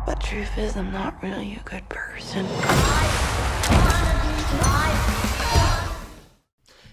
But truth is, I'm not really a good person.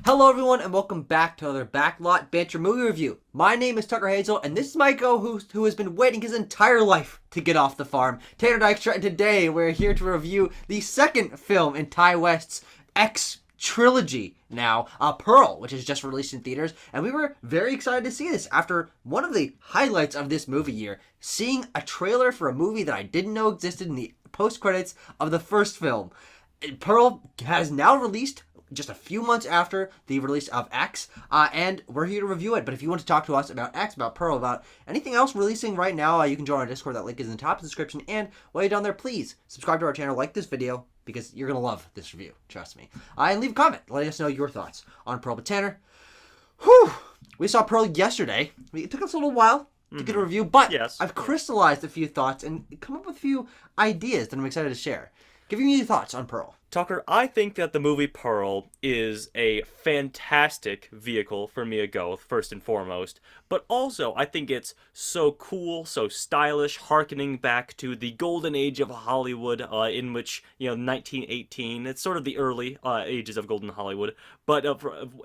Hello everyone and welcome back to another Backlot Banter movie review. My name is Tucker Hazel and this is my co-host who has been waiting his entire life to get off the farm, Tanner Dykstra, and today we're here to review the second film in Ty West's X trilogy now, Pearl, which is just released in theaters, and we were very excited to see this after one of the highlights of this movie year, seeing a trailer for a movie that I didn't know existed in the post-credits of the first film. Pearl has now released just a few months after the release of X, and we're here to review it. But if you want to talk to us about X, about Pearl, about anything else releasing right now, you can join our Discord. That link is in the top of the description. And while you're down there, please subscribe to our channel, like this video, because you're going to love this review. Trust me. And leave a comment letting us know your thoughts on Pearl. But Tanner, we saw Pearl yesterday. It took us a little while to get a review, but Yes. I've crystallized a few thoughts and come up with a few ideas that I'm excited to share. Give me your thoughts on Pearl. Tucker, I think that the movie Pearl is a fantastic vehicle for Mia Goth, first and foremost, but also I think it's so cool, so stylish, harkening back to the golden age of Hollywood, in which, 1918, it's sort of the early ages of golden Hollywood, but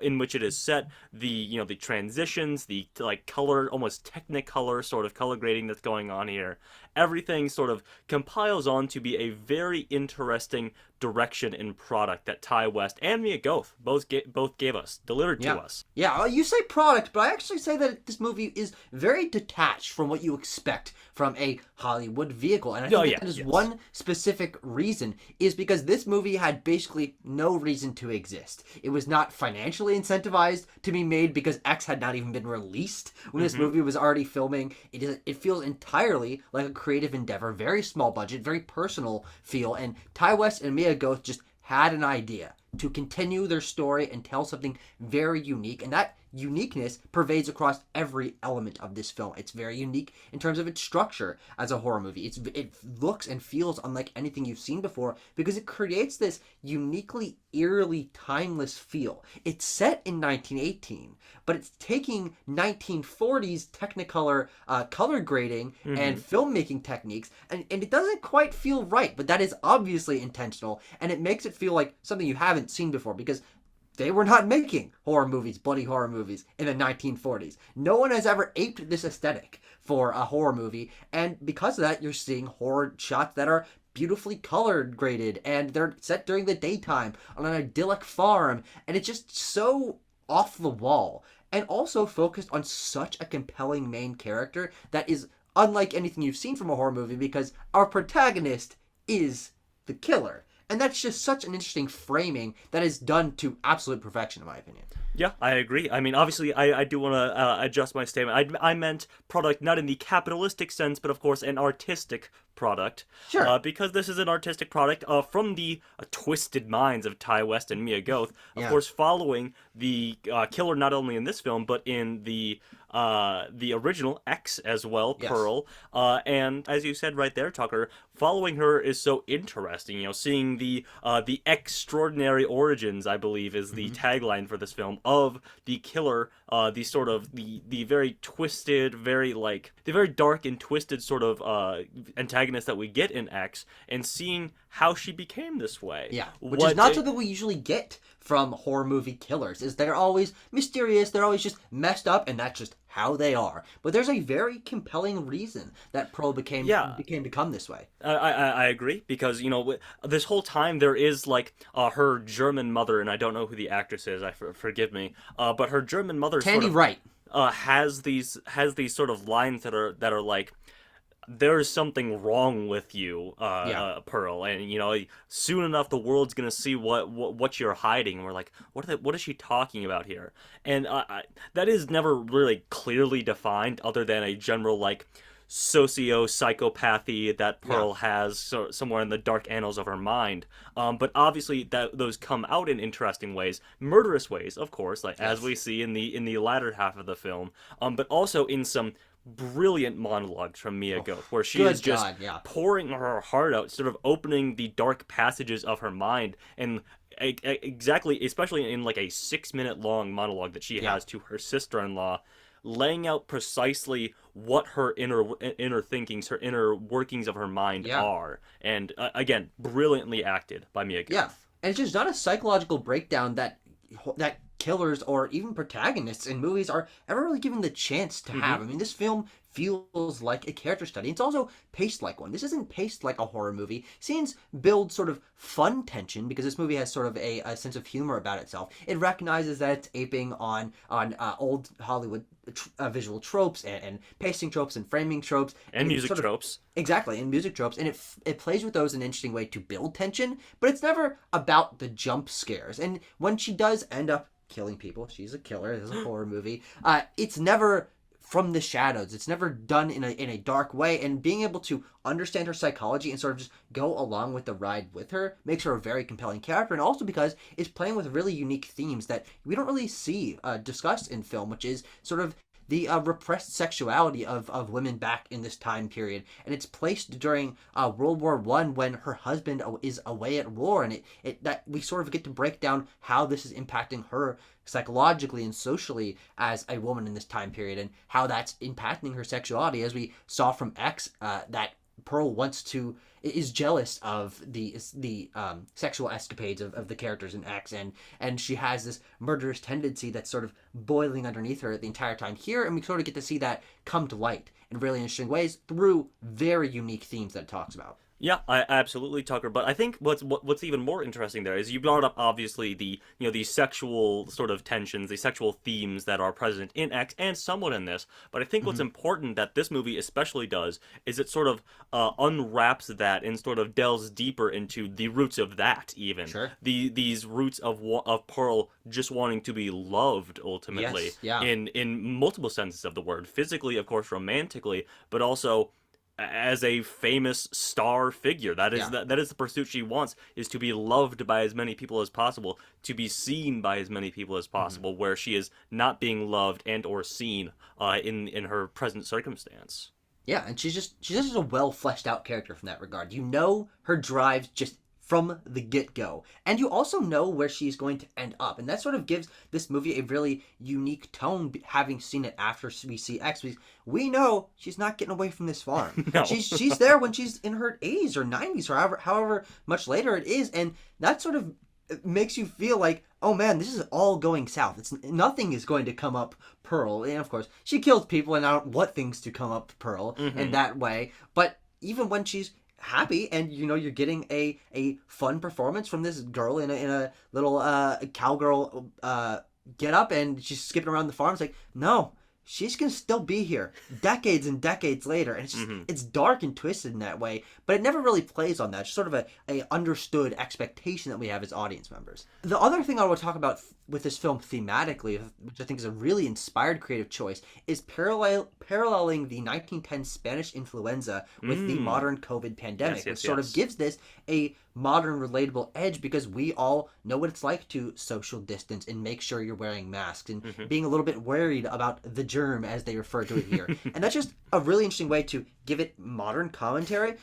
in which it is set, the transitions, the color, almost technicolor sort of color grading that's going on here, everything sort of compiles on to be a very interesting direction in product that Ty West and Mia Goth both gave us, delivered to us. Yeah, you say product, but I actually say that this movie is very detached from what you expect from a Hollywood vehicle. And I think that is one specific reason, is because this movie had basically no reason to exist. It was not financially incentivized to be made because X had not even been released when this movie was already filming. It feels entirely like a creative endeavor, very small budget, very personal feel, and Ty West and Mia Goth just had an idea to continue their story and tell something very unique, and that uniqueness pervades across every element of this film. It's very unique in terms of its structure as a horror movie. It looks and feels unlike anything you've seen before because it creates this uniquely, eerily timeless feel. It's set in 1918, but it's taking 1940s Technicolor color grading and filmmaking techniques, and it doesn't quite feel right, but that is obviously intentional, and it makes it feel like something you haven't seen before because they were not making horror movies, bloody horror movies, in the 1940s. No one has ever aped this aesthetic for a horror movie, and because of that, you're seeing horror shots that are beautifully colored graded, and they're set during the daytime on an idyllic farm, and it's just so off the wall, and also focused on such a compelling main character that is unlike anything you've seen from a horror movie because our protagonist is the killer. And that's just such an interesting framing that is done to absolute perfection, in my opinion. Yeah, I agree. I mean, obviously, I do want to adjust my statement. I meant product not in the capitalistic sense, but of course an artistic product. Sure. Because this is an artistic product from the twisted minds of Ty West and Mia Goth. Of course, following the killer not only in this film, but in the original X as well, Pearl. And as you said right there, Tucker, following her is so interesting. Seeing the extraordinary origins, I believe, is the tagline for this film, of the killer, the sort of the very twisted, the very dark and twisted sort of antagonist that we get in X, and seeing how she became this way. Yeah, which is not something we usually get from horror movie killers, is they're always mysterious, they're always just messed up, and that's just how they are. But there's a very compelling reason that Pearl become this way. I agree, because, this whole time there is, her German mother, and I don't know who the actress is, forgive me, but her German mother Tandy Wright has these sort of lines that are like, there's something wrong with you, Pearl, and soon enough the world's gonna see what you're hiding. And we're like, what is she talking about here? And that is never really clearly defined, other than a general socio-psychopathy that Pearl has somewhere in the dark annals of her mind. But obviously those come out in interesting ways, murderous ways, of course, as we see in the latter half of the film. But also in some brilliant monologues from Mia Goth, where she is just pouring her heart out, sort of opening the dark passages of her mind, and exactly, especially in a 6-minute long monologue that she has to her sister-in-law, laying out precisely what her inner thinkings, her inner workings of her mind are. And again, brilliantly acted by Mia Goth. Yeah, and it's just not a psychological breakdown that killers or even protagonists in movies are ever really given the chance to have. I mean, this film feels like a character study. It's also paced like one. This isn't paced like a horror movie. Scenes build sort of fun tension because this movie has sort of a sense of humor about itself. It recognizes that it's aping on old Hollywood visual tropes and pacing tropes and framing tropes. And music tropes. Exactly, and music tropes. And it plays with those in an interesting way to build tension, but it's never about the jump scares. And when she does end up killing people, she's a killer, this is a horror movie, it's never from the shadows. It's never done in a dark way, and being able to understand her psychology and sort of just go along with the ride with her makes her a very compelling character, and also because it's playing with really unique themes that we don't really see discussed in film, which is sort of the repressed sexuality of women back in this time period. And it's placed during World War I when her husband is away at war, and that we sort of get to break down how this is impacting her psychologically and socially as a woman in this time period, and how that's impacting her sexuality, as we saw from X, that Pearl is jealous of the sexual escapades of the characters in X, and she has this murderous tendency that's sort of boiling underneath her the entire time here, and we sort of get to see that come to light in really interesting ways through very unique themes that it talks about. Yeah, I absolutely, Tucker. But I think what's even more interesting there is you brought up obviously the sexual sort of tensions, the sexual themes that are present in X and somewhat in this. But I think what's important that this movie especially does is it sort of unwraps that and sort of delves deeper into the roots of that even. Sure. These roots of Pearl just wanting to be loved ultimately. Yes, yeah. In multiple senses of the word, physically, of course, romantically, but also as a famous star figure. That is the pursuit she wants, is to be loved by as many people as possible, to be seen by as many people as possible, where she is not being loved and or seen in her present circumstance. Yeah, and she's just a well fleshed out character from that regard. You know her drives just from the get-go. And you also know where she's going to end up. And that sort of gives this movie a really unique tone, having seen it after we see X. We know she's not getting away from this farm. No. She's there when she's in her 80s or 90s or however much later it is. And that sort of makes you feel like, oh man, this is all going south. Nothing is going to come up Pearl. And of course, she kills people, and I don't want things to come up Pearl in that way. But even when she's happy, and you're getting a fun performance from this girl in a little cowgirl get up, and she's skipping around the farm. It's like, no, she's gonna still be here decades and decades later, and it's just it's dark and twisted in that way, but it never really plays on that. It's sort of a understood expectation that we have as audience members. The other thing I want to talk about with this film thematically, which I think is a really inspired creative choice, is paralleling the 1910 Spanish influenza with the modern COVID pandemic, which sort of gives this a modern relatable edge, because we all know what it's like to social distance and make sure you're wearing masks and being a little bit worried about the germ, as they refer to it here. And that's just a really interesting way to give it modern commentary,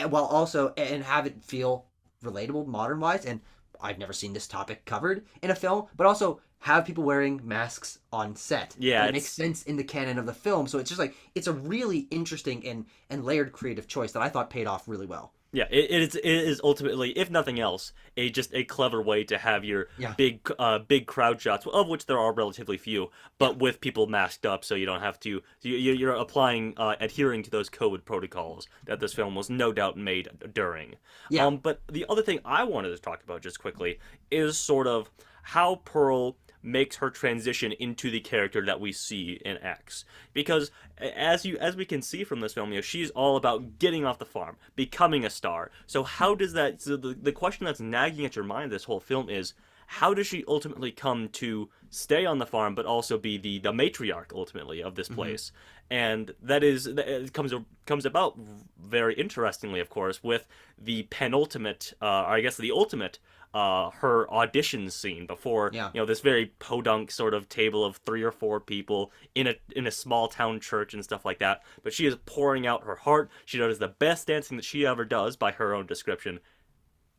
while also and have it feel relatable modern wise. And I've never seen this topic covered in a film, but also have people wearing masks on set. Yeah, it makes sense in the canon of the film. So it's just like, it's a really interesting and layered creative choice that I thought paid off really well. Yeah, it is ultimately, if nothing else, just a clever way to have your big crowd shots, of which there are relatively few, but with people masked up, so you don't have to. You're adhering to those COVID protocols that this film was no doubt made during. Yeah. But the other thing I wanted to talk about just quickly is sort of how Pearl makes her transition into the character that we see in X, because as we can see from this film, she's all about getting off the farm, becoming a star. So how does that? So the question that's nagging at your mind this whole film is, how does she ultimately come to stay on the farm, but also be the matriarch ultimately of this place? And it comes about very interestingly, of course, with the penultimate, or I guess the ultimate, her audition scene before this very podunk sort of table of 3 or 4 people in a small town church and stuff like that. But she is pouring out her heart. She does the best dancing that she ever does by her own description.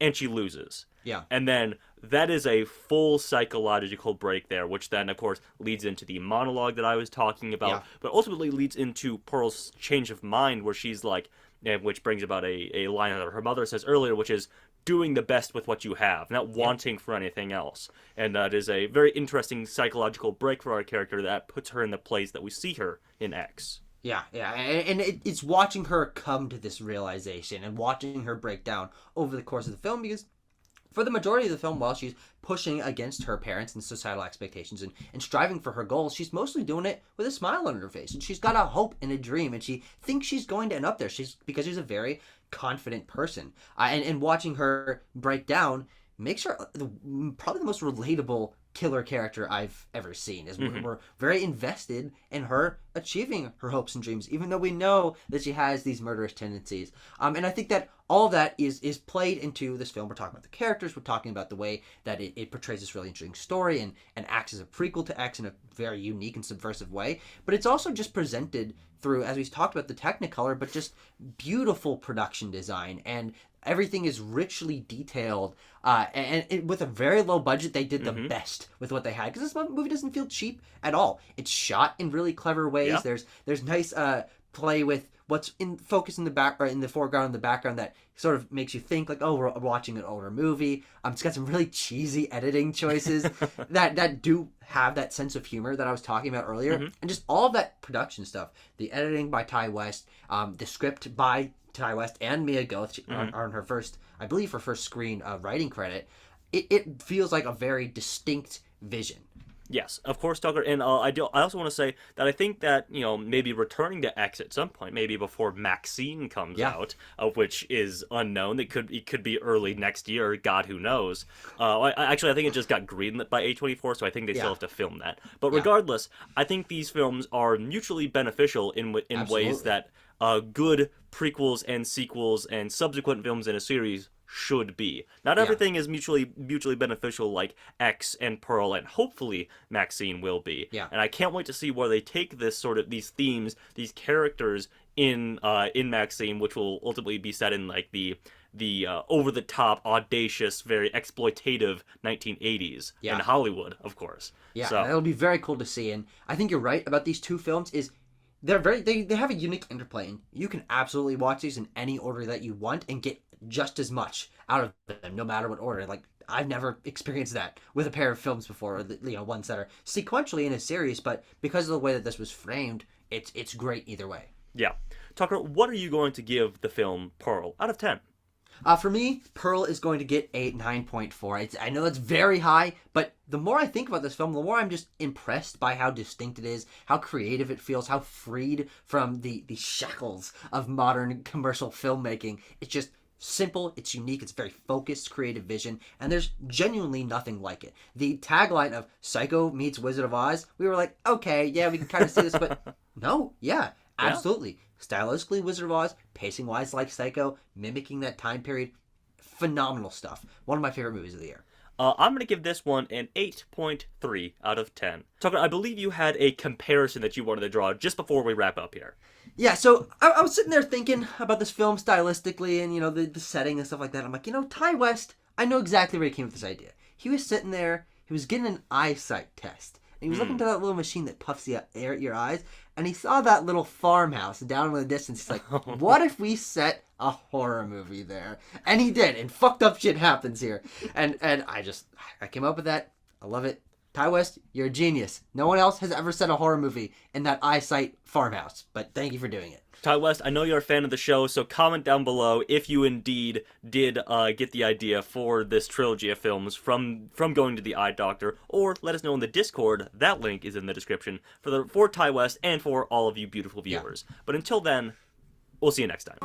and she loses. Yeah. And then that is a full psychological break there, which then, of course, leads into the monologue that I was talking about, but ultimately leads into Pearl's change of mind, where she's like, which brings about a line that her mother says earlier, which is doing the best with what you have, not wanting for anything else. And that is a very interesting psychological break for our character that puts her in the place that we see her in X. Yeah, and it's watching her come to this realization and watching her break down over the course of the film, because for the majority of the film, while she's pushing against her parents and societal expectations and striving for her goals, she's mostly doing it with a smile on her face. And she's got a hope and a dream, and she thinks she's going to end up there. Because she's a very confident person. And watching her break down makes her probably the most relatable killer character I've ever seen. We're very invested in her achieving her hopes and dreams, even though we know that she has these murderous tendencies. And I think that all of that is played into this film. We're talking about the characters, we're talking about the way that it portrays this really interesting story and acts as a prequel to X in a very unique and subversive way. But it's also just presented through, as we've talked about, the Technicolor, but just beautiful production design, and everything is richly detailed, and with a very low budget, they did the best with what they had, because this movie doesn't feel cheap at all. It's shot in really clever ways. Yeah. There's nice play with what's in focus in the back, or in the foreground and the background, that sort of makes you think like, oh, we're watching an older movie. It's got some really cheesy editing choices that do have that sense of humor that I was talking about earlier, and just all of that production stuff. The editing by Ty West, the script by Ty West and Mia Goth on her first, I believe, her first screen writing credit. It feels like a very distinct vision. Yes, of course, Tucker. And I also want to say that I think that, maybe returning to X at some point, maybe before Maxine comes out, which is unknown. It could be early next year. God, who knows? I think it just got greenlit by A24, so I think they still have to film that. But regardless, I think these films are mutually beneficial in ways that good prequels and sequels and subsequent films in a series should be. Not everything is mutually beneficial like X and Pearl, and hopefully Maxine will be. Yeah. And I can't wait to see where they take these themes, these characters in Maxine, which will ultimately be set in like the over-the-top, audacious, very exploitative 1980s in Hollywood, of course. Yeah, so that'll be very cool to see. And I think you're right about these two films. They have a unique interplay, and you can absolutely watch these in any order that you want and get just as much out of them, no matter what order. Like, I've never experienced that with a pair of films before, or ones that are sequentially in a series, but because of the way that this was framed, it's great either way. Yeah. Tucker, what are you going to give the film Pearl out of 10? For me, Pearl is going to get a 9.4. I know that's very high, but the more I think about this film, the more I'm just impressed by how distinct it is, how creative it feels, how freed from the shackles of modern commercial filmmaking. It's just simple, it's unique, it's very focused, creative vision, and there's genuinely nothing like it. The tagline of Psycho meets Wizard of Oz, we were like, okay, yeah, we can kind of see this, but no, absolutely. Stylistically, Wizard of Oz, pacing-wise like Psycho, mimicking that time period, phenomenal stuff. One of my favorite movies of the year. I'm going to give this one an 8.3 out of 10. Tucker, I believe you had a comparison that you wanted to draw just before we wrap up here. Yeah, so I was sitting there thinking about this film stylistically and, the setting and stuff like that. I'm like, Ty West, I know exactly where he came with this idea. He was sitting there, he was getting an eyesight test. And he was looking to that little machine that puffs the air at your eyes, and he saw that little farmhouse down in the distance. He's like, what if we set a horror movie there? And he did, and fucked up shit happens here. And I came up with that. I love it. Ty West, you're a genius. No one else has ever set a horror movie in that eyesight farmhouse, but thank you for doing it. Ty West, I know you're a fan of the show, so comment down below if you indeed did get the idea for this trilogy of films from going to the Eye Doctor, or let us know in the Discord. That link is in the description for Ty West and for all of you beautiful viewers. Yeah. But until then, we'll see you next time.